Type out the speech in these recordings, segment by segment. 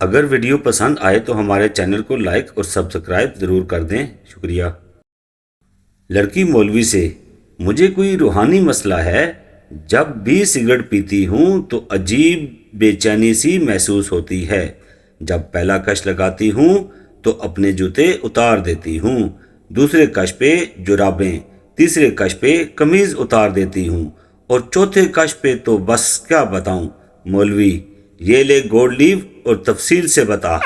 अगर वीडियो पसंद आए तो हमारे चैनल को लाइक और सब्सक्राइब ज़रूर कर दें। शुक्रिया। लड़की मौलवी से, मुझे कोई रूहानी मसला है। जब भी सिगरेट पीती हूँ तो अजीब बेचैनी सी महसूस होती है। जब पहला कश लगाती हूँ तो अपने जूते उतार देती हूँ, दूसरे कश पे जुराबें, तीसरे कश पे कमीज़ उतार देती हूँ और चौथे कश पे तो बस क्या बताऊँ। मौलवी, ये ले गोल्ड लीव और तफसील से बता।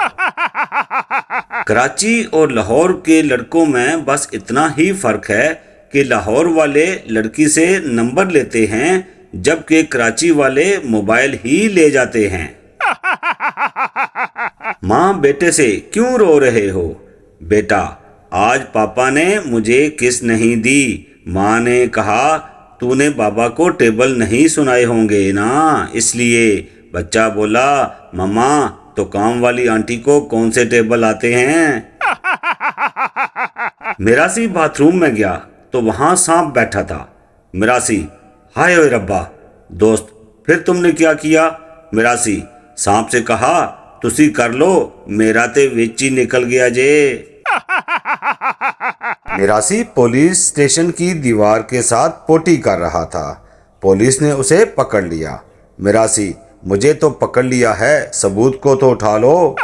कराची और लाहौर के लड़कों में बस इतना ही फर्क है कि लाहौर वाले लड़की से नंबर लेते हैं जबकि कराची वाले मोबाइल ही ले जाते हैं। माँ बेटे से, क्यों रो रहे हो? बेटा, आज पापा ने मुझे किस नहीं दी। माँ ने कहा तूने बाबा को टेबल नहीं सुनाए होंगे ना, इसलिए। बच्चा बोला, मम्मा तो काम वाली आंटी को कौन से टेबल आते हैं? मिरासी बाथरूम में गया तो वहां सांप बैठा था। मिरासी, हाय ओए रब्बा। दोस्त, फिर तुमने क्या किया? मिरासी, सांप से कहा तुसी कर लो, मेरा ते विच ही निकल गया जे। मिरासी पुलिस स्टेशन की दीवार के साथ पोटी कर रहा था। पुलिस ने उसे पकड़ लिया। मिरासी, मुझे तो पकड़ लिया है, सबूत को तो उठा लो।